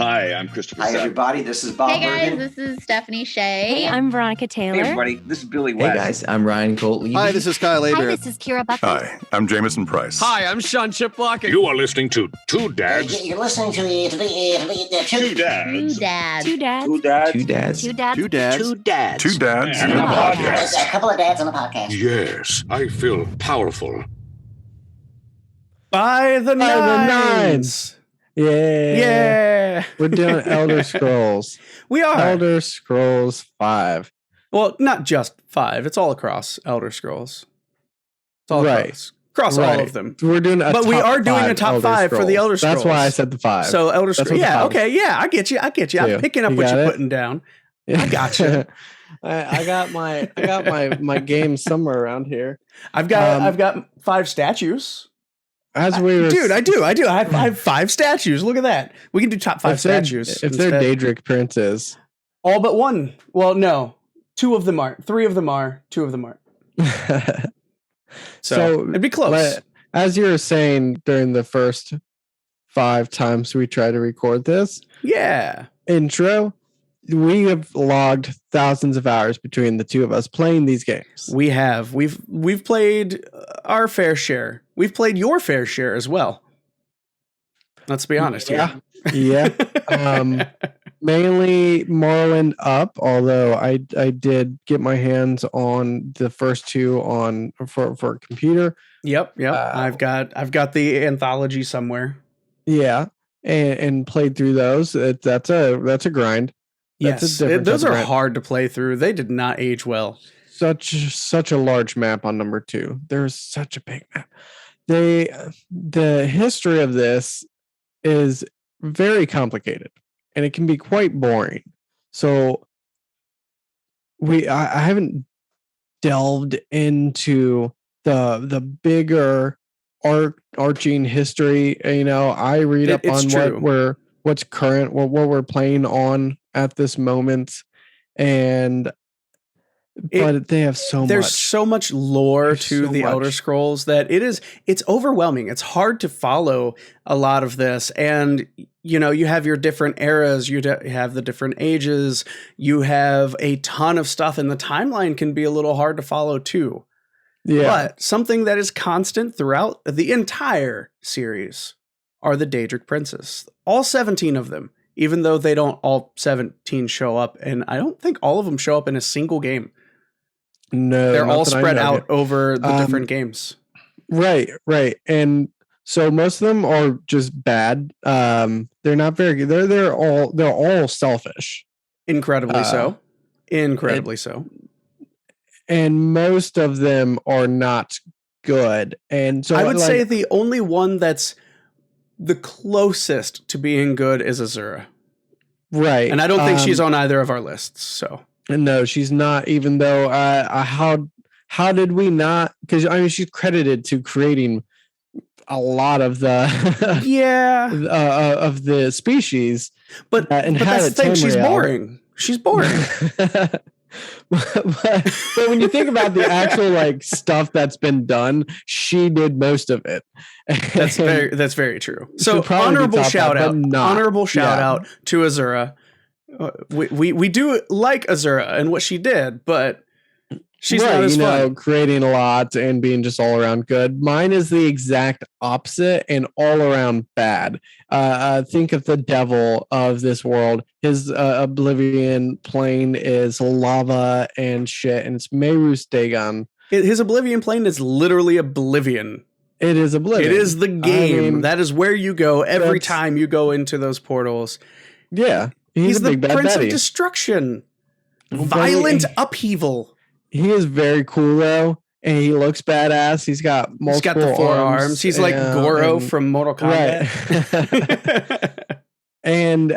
Hi, I'm Christopher. Hi, everybody. This is Bob. Hey guys, Bergen. this is Stephanie Shea. Hey, I'm Veronica Taylor. Hey, everybody. This is Billy Hey West. guys, I'm Ryan Colt Levy. Hi, this is Kyle Aber. Hi, this is Kira Bucket. Hi, I'm Jameson Price. Hi, I'm Sean Chiplock. You are listening to Two Dads. You're listening to Two Dads. Two dads. Two dads. Two dads. Two dads. Two dads. two dads. Two dads And and a a podcast. podcast. A couple of dads on a podcast. Yes, I feel powerful. By the nines. Yeah. Yeah. We're doing Elder Scrolls. We are. Elder Scrolls 5. Well, not just 5. It's all across Elder Scrolls. It's all Right. across Right. all of them. We're doing a But we top are doing 5 a top Elder 5 for the Elder Scrolls. That's why I said the 5. So Elder That's Scrolls. what the Yeah, 5 okay. Yeah, I get you. Too. I'm picking up You what got you're it? putting down. I gotcha. I got my game somewhere around here. I've got 5 statues. As we were, Dude, I do. I have 5 statues. Look at that. We can do top 5 statues. If they're Daedric Princes. All but one. Well, no. 2 of them aren't. 3 of them are. 2 of them aren't. So it'd be close. As you were saying during the first 5 times we tried to record this Yeah. intro, we have logged thousands of hours between the two of us playing these games. We have. We've played our fair share. We've played your fair share as well. Let's be honest here. Yeah. Mainly Morrowind up, although I did get my hands on the first 2 on for a computer. Yep. I've got the anthology somewhere. Yeah, and played through those. That's a grind. Yes, those are hard to play through. They did not age well. Such a large map on number 2. There's such a big map. The history of this is very complicated, and it can be quite boring. So I haven't delved into the bigger arching history. You know, I read up on what's current, what we're playing on at this moment, but they have There's so much lore to the Elder Scrolls that it's overwhelming. It's hard to follow a lot of this. And, you know, you have your different eras, you have the different ages, you have a ton of stuff, and the timeline can be a little hard to follow too. Yeah. But something that is constant throughout the entire series are the Daedric Princes. All 17 of them, even though they don't all 17 show up. And I don't think all of them show up in a single game. No, they're all spread out over the different games. Right. And so most of them are just bad. They're not very good. They're all selfish. Incredibly so. And most of them are not good. And so I would say the only one that's the closest to being good is Azura. Right. And I don't think she's on either of our lists. So no, she's not, even though how did we not? Because I mean, she's credited to creating a lot of the of the species, but that's the thing. She's boring. She's boring. but when you think about the actual stuff that's been done, she did most of it. That's very true. So honorable shout out to Azura. We do like Azura and what she did, but she's not as fun. Creating a lot and being just all around good. Mine is the exact opposite and all around bad. Think of the devil of this world. His Oblivion plane is lava and shit, and it's Merus Dagon. His Oblivion plane is literally Oblivion. It is Oblivion. It is the game. I mean, that is where you go every time you go into those portals. Yeah. He's the Prince of Destruction. Violent upheaval. He is very cool though, and he looks badass. He's got multiple He's got the 4 arms. He's like Goro from Mortal Kombat. Right. And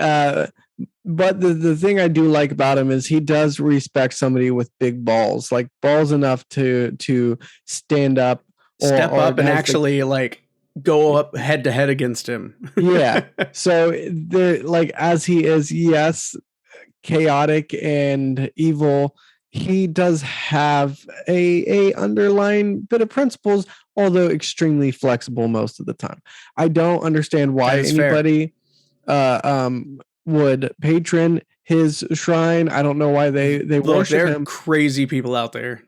but the thing I do like about him is he does respect somebody with big balls, like balls enough to stand up, step up, and actually go up head to head against him. Yeah. So as he is, yes, chaotic and evil, he does have a underlying bit of principles, although extremely flexible most of the time. I don't understand why anybody would patron his shrine. I don't know why they Look, worship there are him. crazy people out there.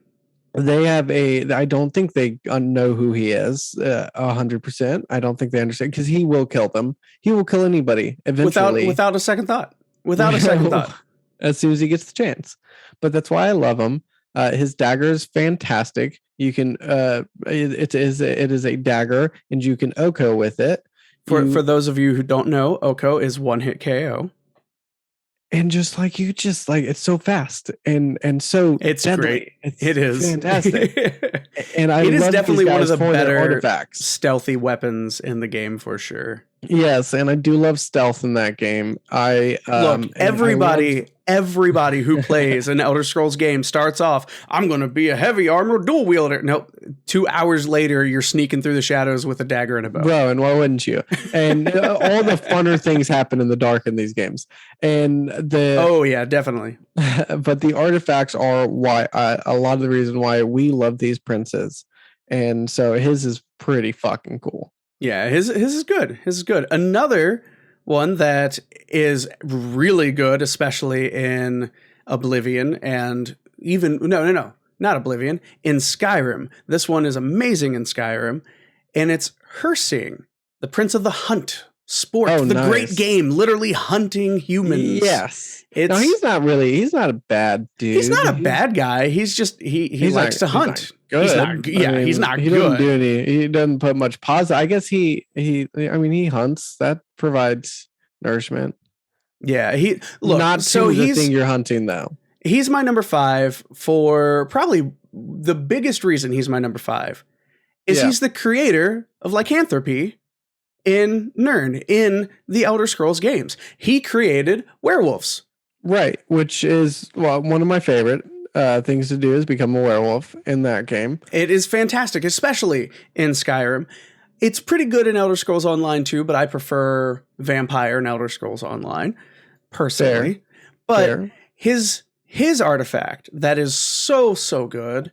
They have I don't think they know who he is 100%. I don't think they understand because he will kill them. He will kill anybody eventually. Without a second thought. Without a second thought. As soon as he gets the chance. But that's why I love him. His dagger is fantastic. You can it is a dagger and you can Oko with it. For those of you who don't know, Oko is one hit KO. And just like it's so fast and so it's deadly. Great. It is fantastic. And it is definitely one of the better artifacts, stealthy weapons in the game for sure. Yes, and I do love stealth in that game. Look, everybody who plays an Elder Scrolls game starts off, I'm going to be a heavy armor dual wielder. Nope. 2 hours later, you're sneaking through the shadows with a dagger and a bow. Bro, and why wouldn't you? And all the funner things happen in the dark in these games. And oh yeah, definitely. But the artifacts are why a lot of the reason why we love these princes. And so his is pretty fucking cool. Yeah, his is good. His is good. Another one that is really good, especially in Oblivion and even no, not Oblivion, in Skyrim. This one is amazing in Skyrim, and it's Hersing, the Prince of the Hunt. Sport, the nice. Great game, literally hunting humans. Yes. No, he's not a bad dude. He's not a bad guy. He's just he likes to hunt. He's not good. He's not he good. Doesn't do he doesn't put much positive. I guess he hunts. That provides nourishment. Yeah, he's the thing you're hunting though. He's my number 5 for probably the biggest reason he's my number 5 is he's the creator of lycanthropy in Nirn, in the Elder Scrolls games. He created werewolves. Right, which is one of my favorite things to do is become a werewolf in that game. It is fantastic, especially in Skyrim. It's pretty good in Elder Scrolls Online too, but I prefer Vampire in Elder Scrolls Online, personally. Fair. But Fair. his artifact that is so good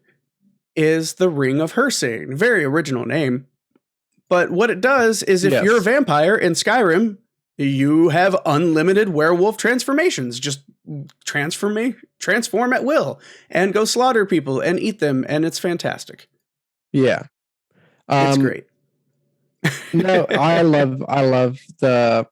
is the Ring of Hersing. Very original name. But what it does is if you're a vampire in Skyrim, you have unlimited werewolf transformations. Just transform at will and go slaughter people and eat them. And it's fantastic. Yeah. It's great. No, I love the,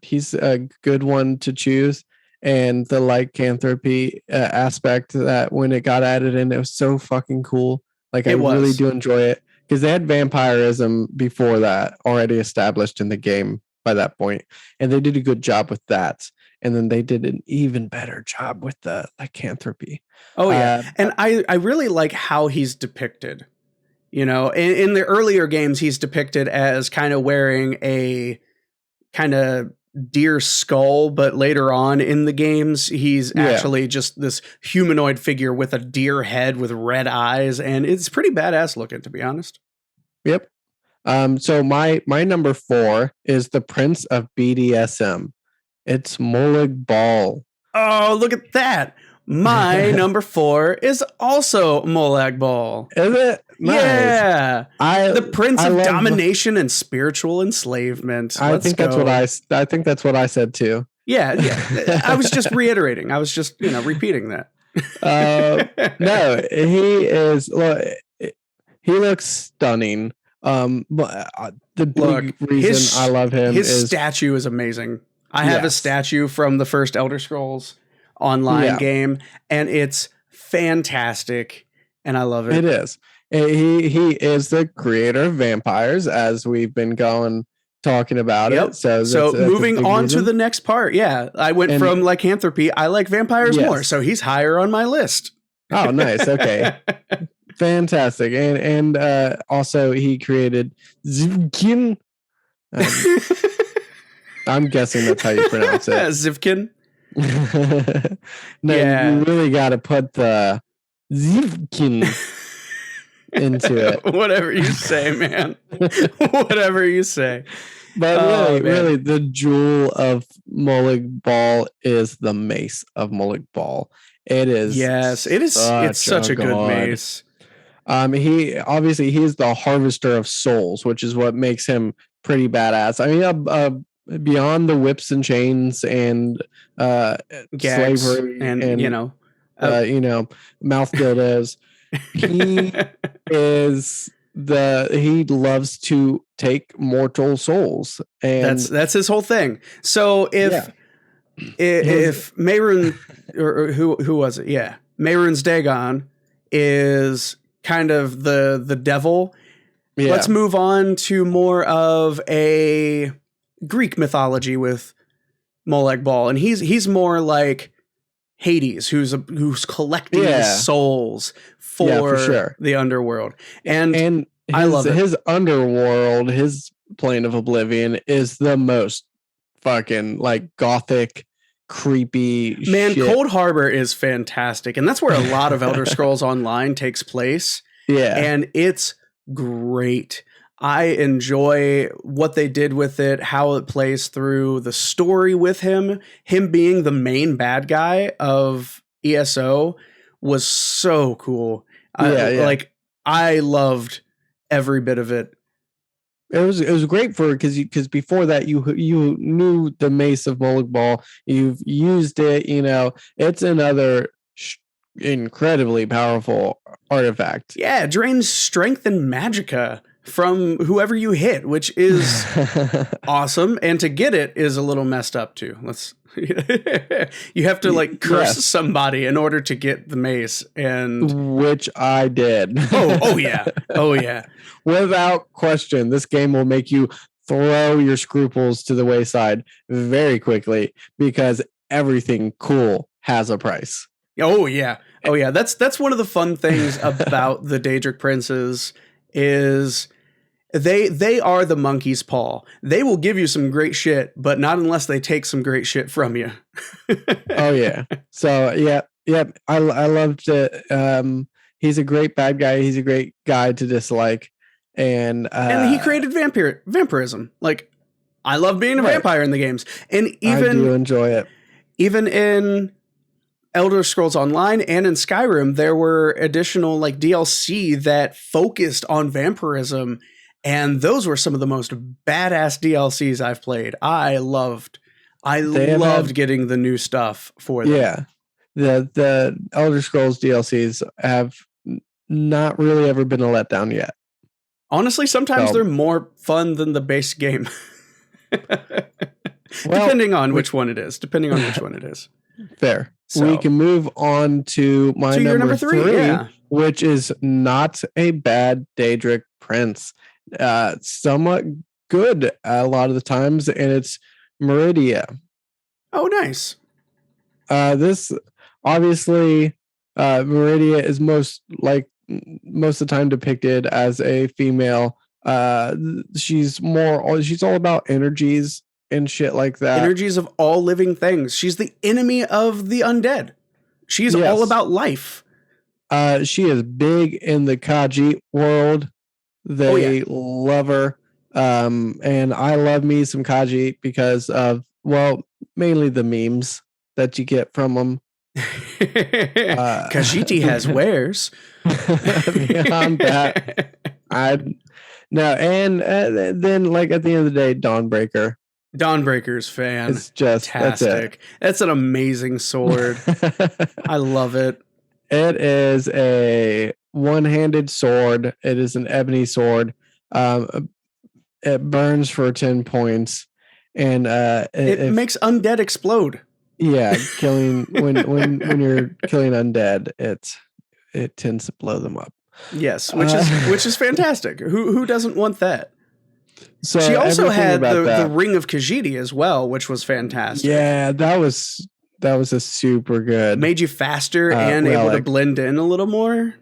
he's a good one to choose. And the lycanthropy aspect that when it got added in, it was so fucking cool. Like I really do enjoy it. Because they had vampirism before that already established in the game by that point. And they did a good job with that. And then they did an even better job with the lycanthropy. Oh, yeah. And I really like how he's depicted. You know, in the earlier games, he's depicted as kind of wearing a kind of deer skull. But later on in the games, he's actually just this humanoid figure with a deer head with red eyes. And it's pretty badass looking, to be honest. Yep. So my number 4 is the Prince of BDSM. It's Molag Bal. Oh, look at that. My number 4 is also Molag Bal. Is it? Nice. Yeah. The Prince of Domination and Spiritual Enslavement. I think that's what I said too. Yeah. I was just reiterating. I was just, repeating that. No, he looks stunning. But the big reason I love him his statue is amazing. I have a statue from the first Elder Scrolls Online game, and it's fantastic, and I love it. It is. He is the creator of vampires, as we've been talking about it. So that's moving on to the next part. Yeah, I went from lycanthropy. I like vampires more, so he's higher on my list. Oh, nice. Okay. Fantastic. And also he created Zivkin. I'm guessing that's how you pronounce it. Zivkin. No, you really got to put the Zivkin into it. Whatever you say, man. Whatever you say. But really, the jewel of Molag Bal is the mace of Molag Bal. It is. Yes, it is. It's such a good mace. He's the harvester of souls, which is what makes him pretty badass. I mean, beyond the whips and chains and Gags slavery and mouth dildos. He he loves to take mortal souls, and that's his whole thing. So if Mehrunes or who was it? Yeah, Mehrunes Dagon is kind of the devil. Yeah. Let's move on to more of a Greek mythology with Molag Bal, and he's more like Hades, who's collecting souls for sure. the underworld, and I love it. His underworld, his plane of oblivion, is the most fucking like gothic, creepy. Man, shit. Cold Harbor is fantastic, and that's where a lot of Elder Scrolls Online takes place. Yeah, and it's great. I enjoy what they did with it, how it plays through the story with him being the main bad guy of ESO was so cool. Like I loved every bit of it. It was great because before that you knew the Mace of Molag Bal, you've used it, it's another incredibly powerful artifact. Yeah, it drains strength and magicka from whoever you hit, which is awesome. And to get it is a little messed up too. You have to like curse somebody in order to get the mace, and which I did. Oh yeah. Without question, this game will make you throw your scruples to the wayside very quickly because everything cool has a price. Oh yeah. That's one of the fun things about the Daedric Princes is they are the monkey's paw. They will give you some great shit, but not unless they take some great shit from you. Oh yeah. So yeah. I loved it. He's a great bad guy. He's a great guy to dislike, and he created vampirism. Like I love being a vampire in the games, and even I do enjoy it. Even in Elder Scrolls Online and in Skyrim, there were additional like DLC that focused on vampirism, and those were some of the most badass DLCs I've played. I loved getting the new stuff for them. Yeah. The Elder Scrolls DLCs have not really ever been a letdown yet. Honestly, sometimes they're more fun than the base game. Depending on which one it is. Fair. So, we can move on to my number three, which is not a bad Daedric Prince. Somewhat good a lot of the times, and it's Meridia. Oh, nice. This obviously Meridia is most of the time depicted as a female. She's all about energies and shit like that. Energies of all living things. She's the enemy of the undead. She's all about life. She is big in the Khajiit world. They love her. And I love me some Khajiit because of, mainly the memes that you get from them. Khajiit has wares. Beyond that, then like at the end of the day, Dawnbreaker. Dawnbreaker's fan. It's just fantastic. That's an amazing sword. I love it. It is a one-handed sword. It is an ebony sword. It burns for 10 points, and it makes undead explode. Yeah, killing when you're killing undead, it tends to blow them up. Yes, which is fantastic. Who doesn't want that? So she also had the Ring of Khajiit as well, which was fantastic. Yeah, that was a super good. Made you faster and able to blend in a little more.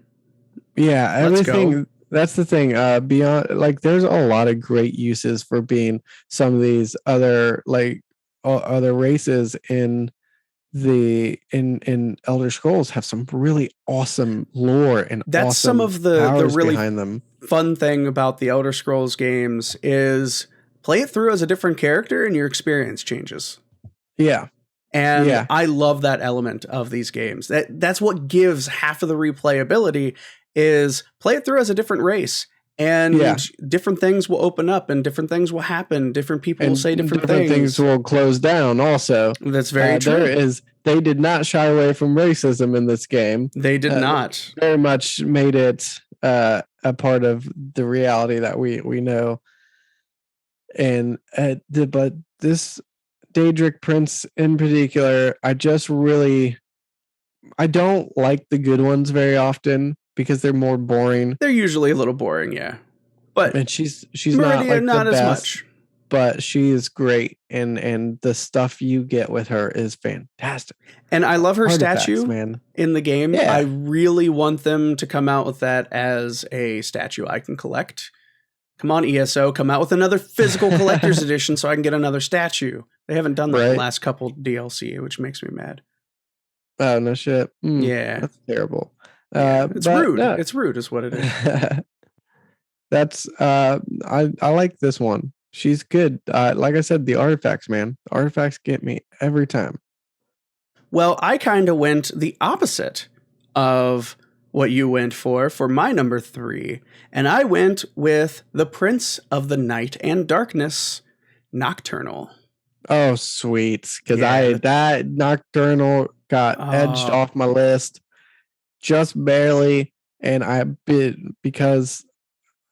Yeah, everything. That's the thing. Beyond, like, there's a lot of great uses for being some of these other races in Elder Scrolls have some really awesome lore, and that's awesome some of the really behind them. Fun thing about the Elder Scrolls games is play it through as a different character and your experience changes. Yeah. And I love that element of these games. That's what gives half of the replayability is play it through as a different race And Yeah. different things will open up and different things will happen. Different people will And say different things. will close down also. That's very true. They did not shy away from racism in this game. They did not. Very much made it a part of the reality that we know. And but this Daedric Prince in particular, I don't like the good ones very often because they're more boring. They're usually a little boring, yeah. But And she's Meridia, not not the as best, much. but she is great, and the stuff you get with her is fantastic. And I love her Artifacts, statue man. in the game. Yeah. I really want them to come out with that as a statue I can collect. Come on, ESO, come out with another physical collector's edition so I can get another statue. They haven't done that in the Right. last couple DLC, which makes me mad. Oh no shit! Yeah. That's terrible. Yeah, it's but rude. no. It's rude is what it is. That's I like this one. She's good. Like I said, the artifacts, man. The artifacts get me every time. Well, I kind of went the opposite of what you went for my number 3. And I went with the Prince of the Night and Darkness, Nocturnal. Oh, sweet. Because Yeah. that Nocturnal got edged off my list just barely, and I bit because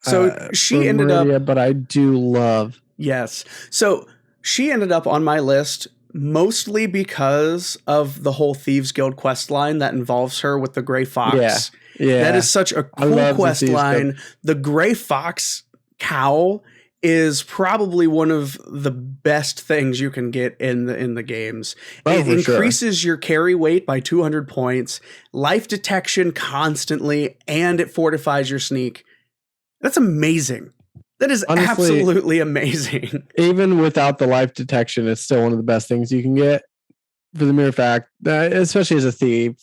So she for ended Meridia, up. but I do love. Yes. So she ended up on my list mostly because of the whole Thieves Guild quest line that involves her with the Gray Fox. Yeah, That is such a I cool love the quest Thieves line. Guild. The Gray Fox cowl is probably one of the best things you can get in the games. Oh, It for sure. increases your carry weight by 200 points, life detection constantly, and it fortifies your sneak. That's amazing. That is Honestly, absolutely amazing. Even without the life detection, it's still one of the best things you can get. For the mere fact that, especially as a thief,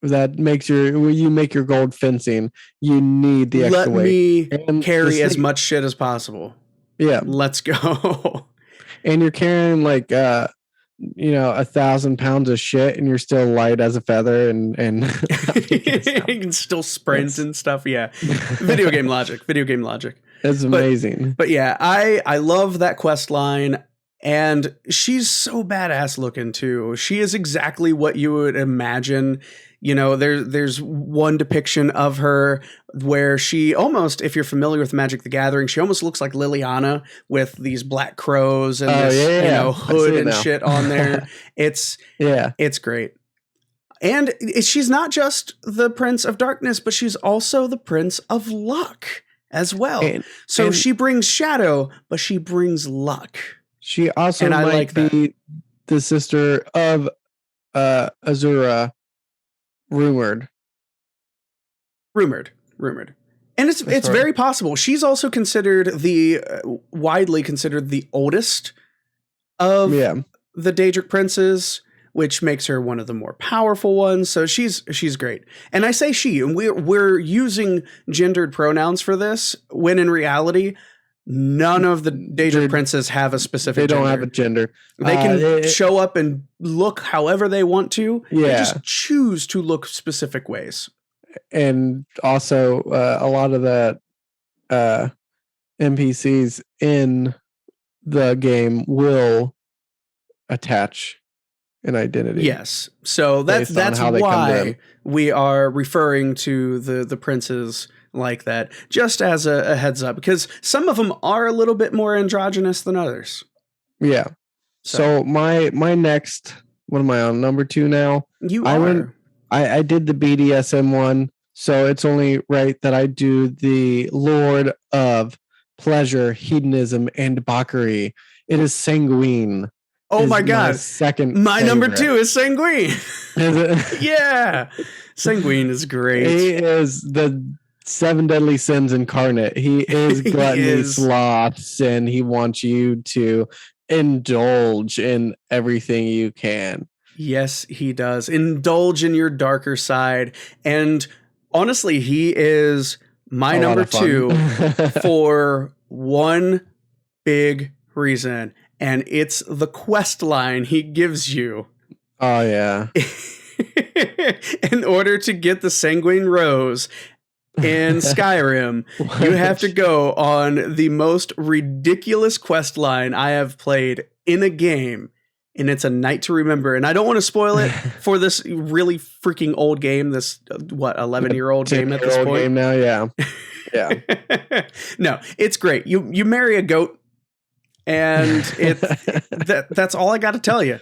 that makes when you make your gold fencing, you need the extra Let weight. me And carry the as sneak- much shit as possible. Yeah, Let's go. and you're carrying like 1,000 pounds of shit, and you're still light as a feather, and You can still sprint and stuff. Yeah. Video game logic. It's amazing. But yeah, I love that quest line, and she's so badass looking too. She is exactly what you would imagine. You know, there's one depiction of her where she almost, if you're familiar with Magic the Gathering, she almost looks like Liliana with these black crows and this, hood and shit on there. It's great. And she's not just the Prince of Darkness, but she's also the Prince of Luck as well. So she brings shadow, but she brings luck. She also And I might like that. be the sister of Azura, rumored. And it's That's right. very possible. She's also considered widely considered the oldest of the Daedric Princes, which makes her one of the more powerful ones. So she's great. And I say she, and we're using gendered pronouns for this, when in reality, none of the Daedric Princes have a specific They don't gender. have a gender. They can show up and look however they want to. They Yeah. just choose to look specific ways. And also a lot of the NPCs in the game will attach an identity. Yes. So that's Based on how they come why in. we are referring to the princes like that, just as a heads up, because some of them are a little bit more androgynous than others. Yeah. So my next, what am I on? Number 2 now? I did the BDSM one, so it's only right that I do the Lord of Pleasure, Hedonism, and Debauchery. It is Sanguine. Oh my God. My number 2 is Sanguine. Is it? Yeah. Sanguine is great. He is the 7 deadly sins incarnate. He is gluttony, sloths, and he wants you to indulge in everything you can. Yes, he does. Indulge in your darker side. And honestly, he is my number 2 for one big reason. And it's the quest line he gives you. Oh, yeah. In order to get the Sanguine Rose, in Skyrim, you have to go on the most ridiculous quest line I have played in a game, and it's A Night to Remember. And I don't want to spoil it for this really freaking old game, this, 11-year-old game at this point? Game now, yeah. Yeah. No, it's great. You marry a goat, and that's all I got to tell you.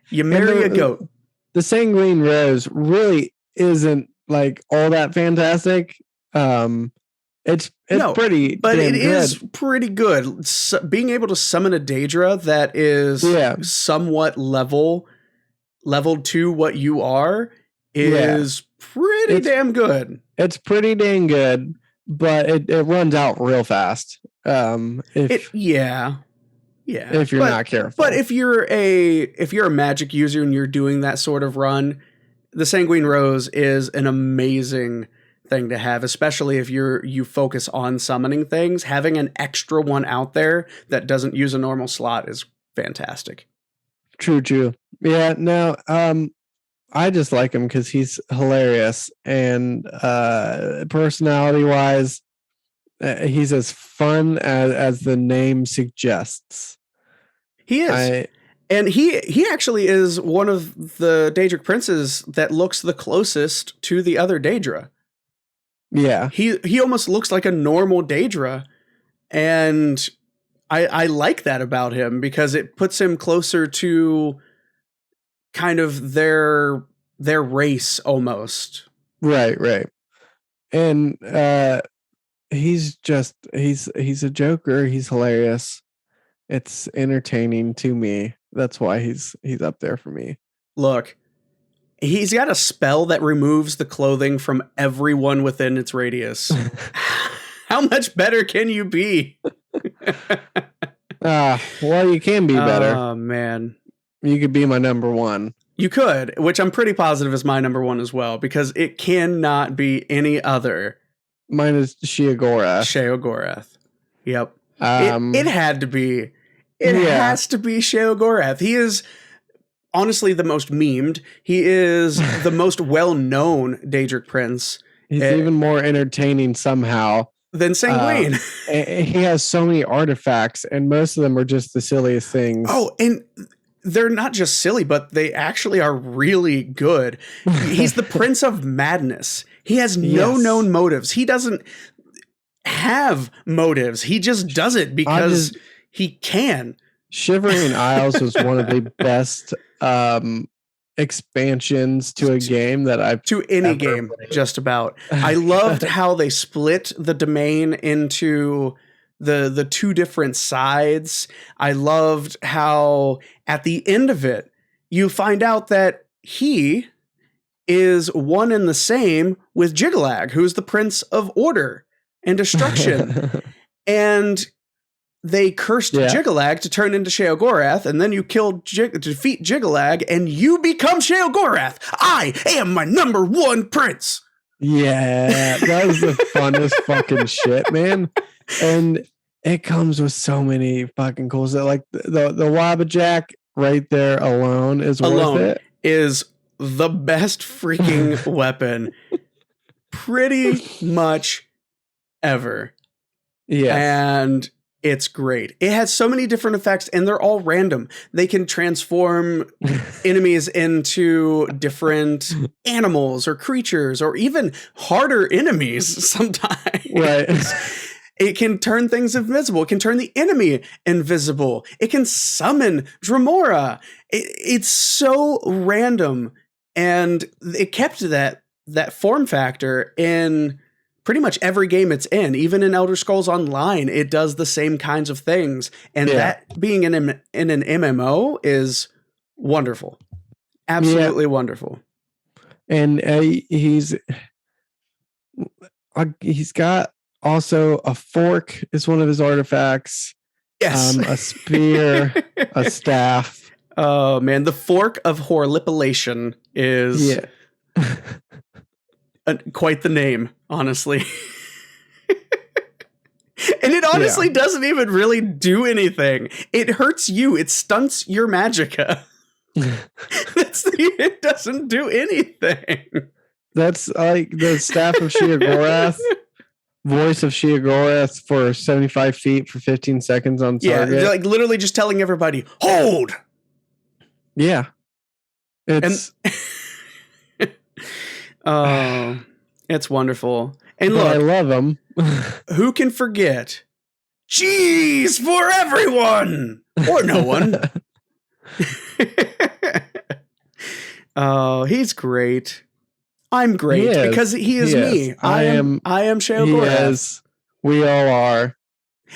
You marry a goat. The Sanguine Rose really isn't like all that fantastic. It's pretty, but it is pretty good. Being able to summon a Daedra that is somewhat leveled to what you are is pretty damn good. It's pretty dang good, but it runs out real fast. If you're not careful. But if you're a magic user and you're doing that sort of run, the Sanguine Rose is an amazing thing to have, especially if you focus on summoning things. Having an extra one out there that doesn't use a normal slot is fantastic. True. Yeah, no, I just like him because he's hilarious, and personality wise, he's as fun as the name suggests. He is. And he actually is one of the Daedric Princes that looks the closest to the other Daedra. Yeah. He almost looks like a normal Daedra, and I like that about him because it puts him closer to kind of their race almost. Right. And he's a joker. He's hilarious. It's entertaining to me. That's why he's up there for me. Look, he's got a spell that removes the clothing from everyone within its radius. How much better can you be? Well, you can be better. Oh, man. You could be my number one. You could, which I'm pretty positive is my number one as well, because it cannot be any other. Mine is Sheogorath. Yep. It had to be. It has to be Sheogorath. He is honestly the most memed. He is the most well-known Daedric Prince. He's even more entertaining somehow than Sanguine. He has so many artifacts, and most of them are just the silliest things. Oh, and they're not just silly, but they actually are really good. He's the Prince of Madness. He has no known motives. He doesn't have motives. He just does it because he can. Shivering Isles was one of the best expansions to a game that I've to any game played. Just about. I loved how they split the domain into the two different sides. I loved how at the end of it you find out that he is one and the same with Jiggalag, who's the Prince of Order and Destruction. And they cursed Jiggalag to turn into Sheogorath, and then you killed to defeat Jiggalag, and you become Sheogorath. I am my number one prince. Yeah, that was the funnest fucking shit, man. And it comes with so many fucking cool stuff. Like the Wabbajack right there alone is worth it. Is the best freaking weapon pretty much ever. Yeah. And it's great. It has so many different effects, and they're all random. They can transform enemies into different animals or creatures, or even harder enemies sometimes. Right. It can turn things invisible. It can turn the enemy invisible. It can summon Dremora. It's so random, and it kept that form factor in pretty much every game it's in. Even in Elder Scrolls Online, it does the same kinds of things. And that being in an MMO is wonderful. Absolutely wonderful. And he's got also a fork is one of his artifacts. Yes. A spear, a staff. Oh, man. The Fork of Horlipilation is quite the name, honestly. And it honestly doesn't even really do anything. It hurts you. It stunts your magicka. It doesn't do anything. That's like the Staff of Sheogorath voice of Sheogorath for 75 feet for 15 seconds on target. Yeah, like literally just telling everybody, hold! Yeah. It's it's wonderful. And I look, love him. who can forget? Cheese for everyone! Or no one. Oh, he's great. I'm great because he is me. I am Sheogorath. We all are.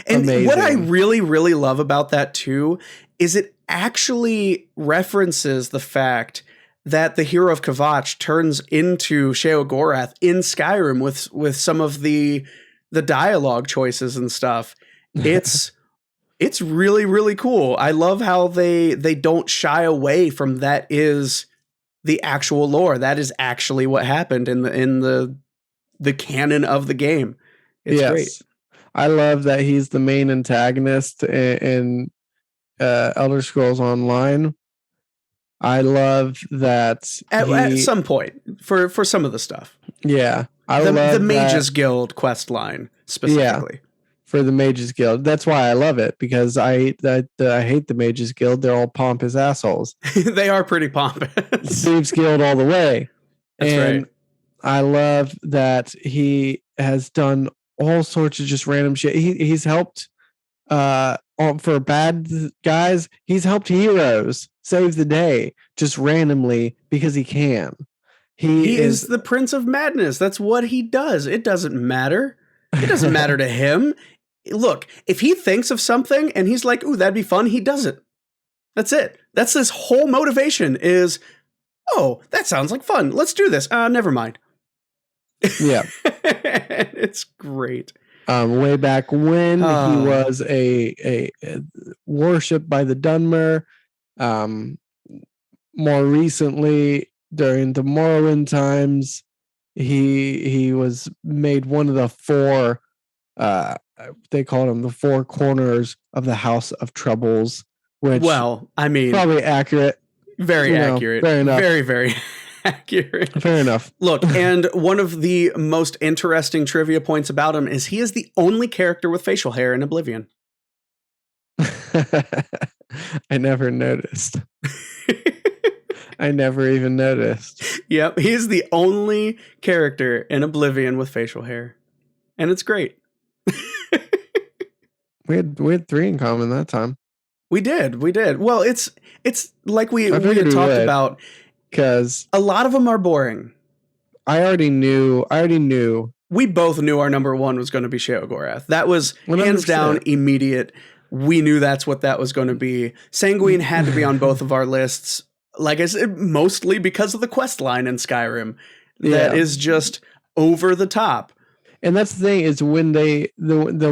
And amazing. What I really, really love about that too is it actually references the fact that the hero of Kvatch turns into Sheogorath in Skyrim with some of the dialogue choices and stuff. It's really, really cool. I love how they don't shy away from that is the actual lore. That is actually what happened in the canon of the game. It's great. I love that he's the main antagonist in Elder Scrolls Online. I love that at some point for some of the stuff. Yeah, I love the Mages Guild quest line specifically. Yeah, for the Mages Guild. That's why I love it, because I hate the Mages Guild. They're all pompous assholes. They are pretty pompous. Thieves Guild all the way. That's right. I love that he has done all sorts of just random shit. He's helped for bad guys. He's helped heroes save the day just randomly because he can. He is the Prince of Madness. That's what he does. It doesn't matter. It doesn't matter to him. Look, if he thinks of something and he's like, ooh, that'd be fun, he does it. That's it. That's his whole motivation is, oh, that sounds like fun. Let's do this. Never mind. Yeah. It's great. Way back when he was a worshipped by the Dunmer. More recently, during the Morrowind times, he was made one of the four. They called him the four corners of the House of Troubles. Which, well, I mean, probably accurate. Very accurate. Fair enough. Very, very accurate. Fair enough. Look, and one of the most interesting trivia points about him is he is the only character with facial hair in Oblivion. I never noticed. I never even noticed. Yep, he is the only character in Oblivion with facial hair. And it's great. We had three in common that time. We did. Well, it's like we had talked about, because a lot of them are boring. I already knew. We both knew our number one was going to be Sheogorath. That was 100%. Hands down immediate. We knew that's what that was going to be. Sanguine had to be on both of our lists. Like I said, mostly because of the quest line in Skyrim. That is just over the top. And that's the thing, is when the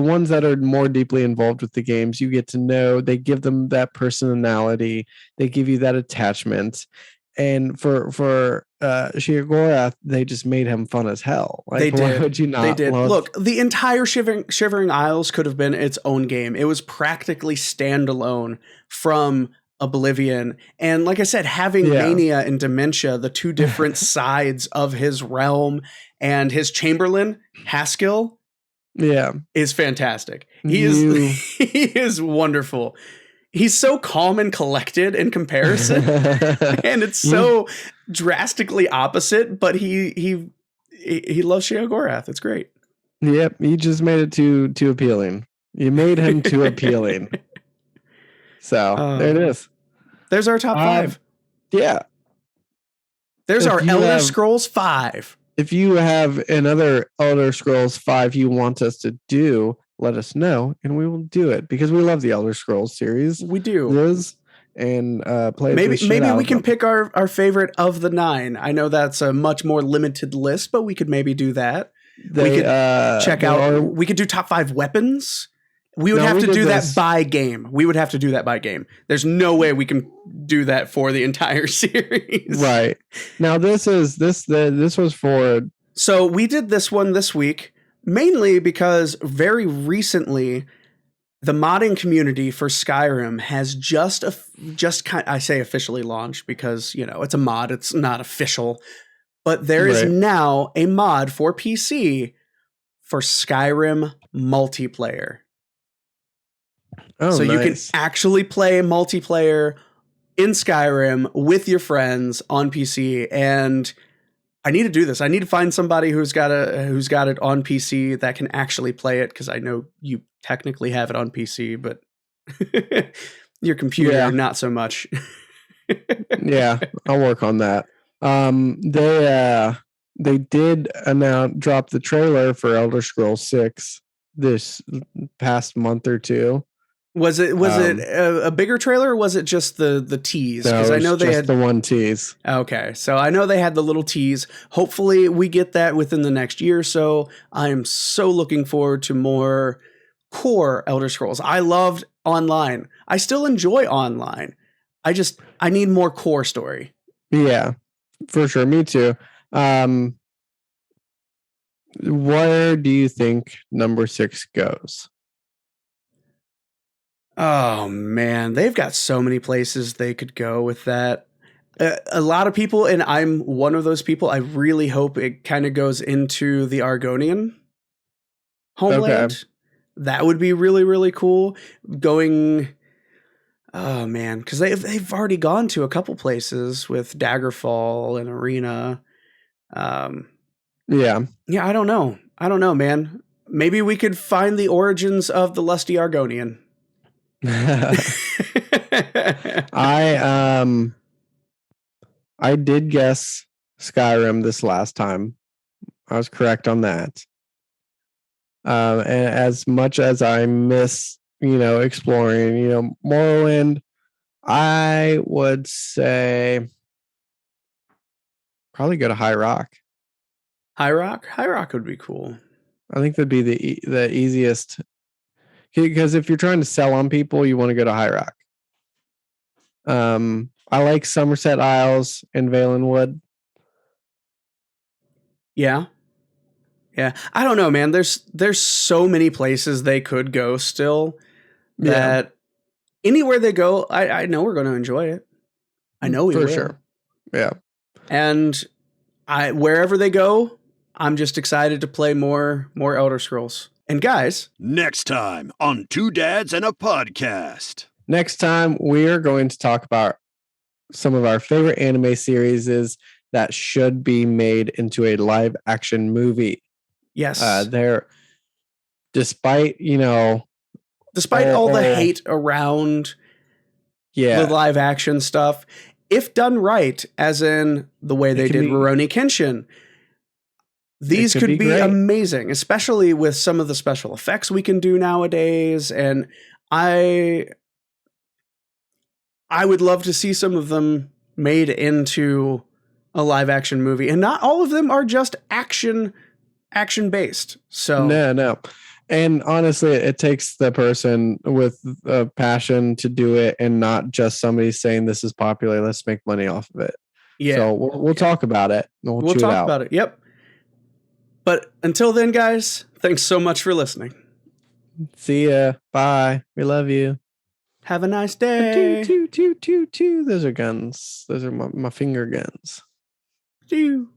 ones that are more deeply involved with the games, you get to know, they give them that personality, they give you that attachment. And for Sheogorath, they just made him fun as hell. Like, they did. Why would you not? They did. Look, the entire Shivering Isles could have been its own game. It was practically standalone from Oblivion. And like I said, having Mania and Dementia, the two different sides of his realm, and his Chamberlain, Haskill, is fantastic. He is wonderful. He's so calm and collected in comparison, and it's so drastically opposite. But he loves Sheogorath. It's great. Yep, you just made it too appealing. You made him too appealing. So there it is. There's our top 5. Yeah. There's our Elder Scrolls 5. If you have another Elder Scrolls 5 you want us to do, let us know, and we will do it, because we love the Elder Scrolls series. We do. And play. Maybe we can pick our favorite of the 9. I know that's a much more limited list, but we could maybe do that. We could check out. We could do top 5 weapons. We would have to do that by game. There's no way we can do that for the entire series. Right. Now this was for. So we did this one this week, mainly because very recently the modding community for Skyrim has I say officially launched, because, it's a mod, it's not official, but there is now a mod for PC for Skyrim multiplayer. Oh, so you can nice. actually play multiplayer in Skyrim with your friends on PC. And I need to do this. I need to find somebody who's got it on PC that can actually play it, because I know you technically have it on PC, but your computer not so much. Yeah, I'll work on that. They did drop the trailer for Elder Scrolls 6 this past month or two. Was it a bigger trailer, or was it just the tease? Because I know they had the one tease. Okay, so I know they had the little tease. Hopefully we get that within the next year or so. I am so looking forward to more core Elder Scrolls. I loved online. I still enjoy online. I need more core story. Yeah, for sure. Me too. Where do you think number 6 goes? Oh man, they've got so many places they could go with that. A lot of people, and I'm one of those people, I really hope it kind of goes into the Argonian homeland. Okay. That would be really, really cool. Going, oh man, because they've already gone to a couple places with Daggerfall and Arena. Yeah. Yeah, I don't know, man. Maybe we could find the origins of the lusty Argonian. I did guess Skyrim this last time. I was correct on that. And as much as I miss, exploring, Morrowind, I would say probably go to High Rock. High Rock would be cool. I think that'd be the easiest. Because if you're trying to sell on people, you want to go to High Rock. I like Somerset Isles and Valenwood. Yeah. I don't know, man. There's so many places they could go still that anywhere they go, I know we're going to enjoy it. I know we will. For sure. Yeah. And wherever they go, I'm just excited to play more Elder Scrolls. And guys, next time on Two Dads and a Podcast. Next time, we're going to talk about some of our favorite anime series that should be made into a live action movie. Yes. Despite all the hate around the live action stuff, if done right, as in the way they did Rurouni Kenshin, these could be amazing, especially with some of the special effects we can do nowadays. And I would love to see some of them made into a live action movie. And not all of them are just action based. So no. And honestly, it takes the person with a passion to do it, and not just somebody saying this is popular, let's make money off of it. Yeah. So we'll talk about it. We'll talk about it. Yep. But until then, guys, thanks so much for listening. See ya. Bye. We love you. Have a nice day. Toot. Those are guns. Those are my finger guns. Toot.